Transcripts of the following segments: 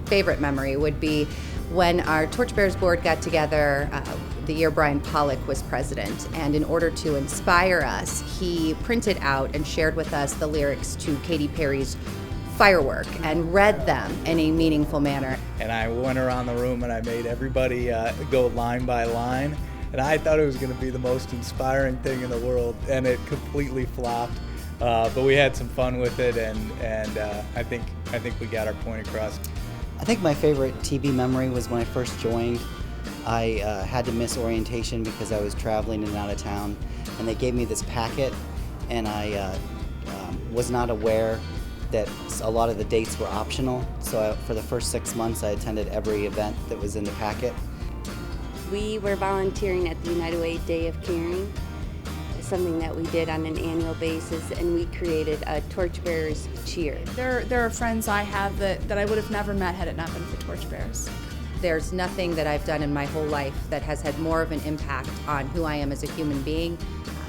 favorite memory would be when our Torchbearers board got together the year Brian Pollock was president, and in order to inspire us, he printed out and shared with us the lyrics to Katy Perry's Firework and read them in a meaningful manner. And I went around the room and I made everybody go line by line, and I thought it was going to be the most inspiring thing in the world, and it completely flopped. But we had some fun with it, and I think we got our point across. I think my favorite TB memory was when I first joined. I had to miss orientation because I was traveling in and out of town, and they gave me this packet, and I was not aware that a lot of the dates were optional. So for the first 6 months, I attended every event that was in the packet. We were volunteering at the United Way Day of Caring, something that we did on an annual basis, and we created a Torchbearers cheer. There are friends I have that I would have never met had it not been for Torchbearers. There's nothing that I've done in my whole life that has had more of an impact on who I am as a human being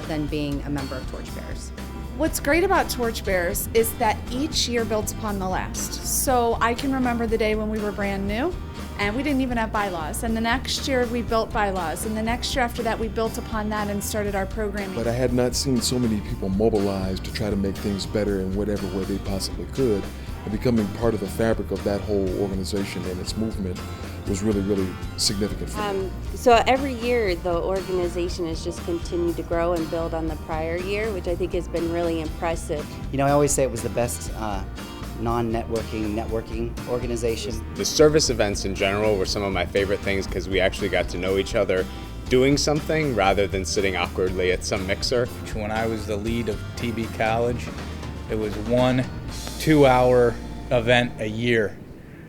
than being a member of Torchbearers. What's great about Torchbearers is that each year builds upon the last. So I can remember the day when we were brand new and we didn't even have bylaws. And the next year we built bylaws. And the next year after that we built upon that and started our programming. But I had not seen so many people mobilized to try to make things better in whatever way they possibly could. And becoming part of the fabric of that whole organization and its movement was really, really significant for me. So every year the organization has just continued to grow and build on the prior year, which I think has been really impressive. You know, I always say it was the best networking organization. The service events in general were some of my favorite things because we actually got to know each other doing something rather than sitting awkwardly at some mixer. When I was the lead of TB College, it was 1 2-hour event a year,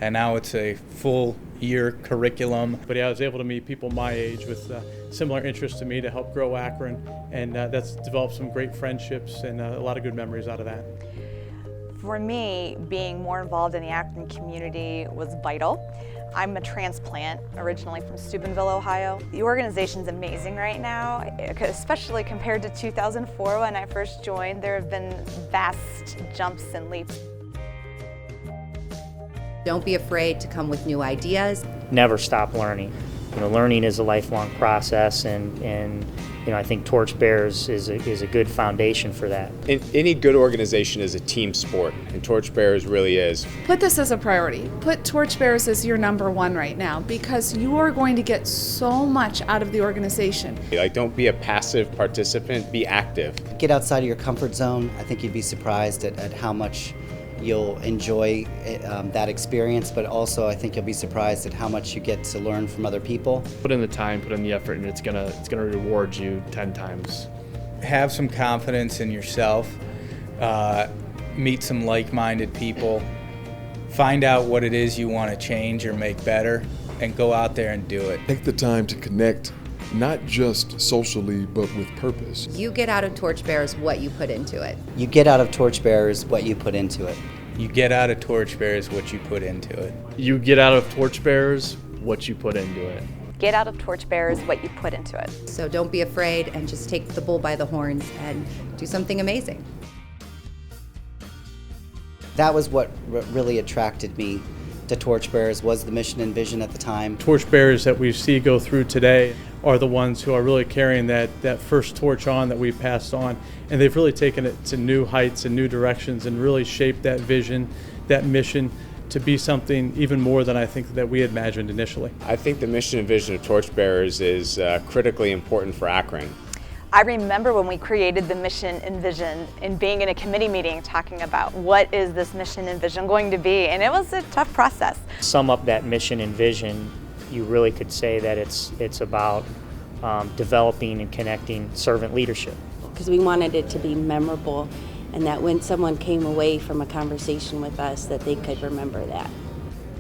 and now it's a full year curriculum. But yeah, I was able to meet people my age with similar interests to me to help grow Akron, and that's developed some great friendships and a lot of good memories out of that. For me, being more involved in the Akron community was vital. I'm a transplant, originally from Steubenville, Ohio. The organization's amazing right now, especially compared to 2004 when I first joined. There have been vast jumps and leaps. Don't be afraid to come with new ideas. Never stop learning. You know, learning is a lifelong process, and you know, I think Torchbearers is a good foundation for that. Any good organization is a team sport, and Torchbearers really is. Put this as a priority. Put Torchbearers as your #1 right now, because you are going to get so much out of the organization. Like, don't be a passive participant, be active. Get outside of your comfort zone. I think you'd be surprised at how much you'll enjoy that experience, but also I think you'll be surprised at how much you get to learn from other people. Put in the time, put in the effort, and it's gonna reward you 10 times. Have some confidence in yourself, meet some like-minded people, find out what it is you want to change or make better, and go out there and do it. Take the time to connect, not just socially, but with purpose. You get out of Torchbearers what you put into it. You get out of Torchbearers what you put into it. You get out of Torchbearers what you put into it. You get out of Torchbearers what you put into it. Get out of Torchbearers what you put into it. So don't be afraid and just take the bull by the horns and do something amazing. That was what really attracted me to Torchbearers, was the mission and vision at the time. Torchbearers that we see go through today are the ones who are really carrying that first torch on that we passed on, and they've really taken it to new heights and new directions and really shaped that vision, that mission, to be something even more than I think that we had imagined initially. I think the mission and vision of Torchbearers is critically important for Akron. I remember when we created the mission and vision and being in a committee meeting talking about what is this mission and vision going to be, and it was a tough process. Sum up that mission and vision, you really could say that it's about developing and connecting servant leadership. Because we wanted it to be memorable, and that when someone came away from a conversation with us, that they could remember that.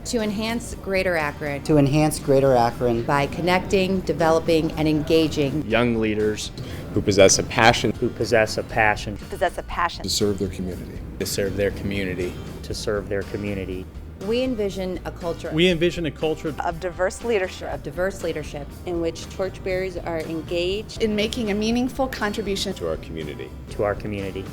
To enhance Greater Akron. To enhance Greater Akron. By connecting, developing, and engaging young leaders who possess a passion. Who possess a passion. Possess a passion. To serve their community. To serve their community. To serve their community. We envision a culture of diverse leadership. In which Torchbearers are engaged in making a meaningful contribution to our community. To our community.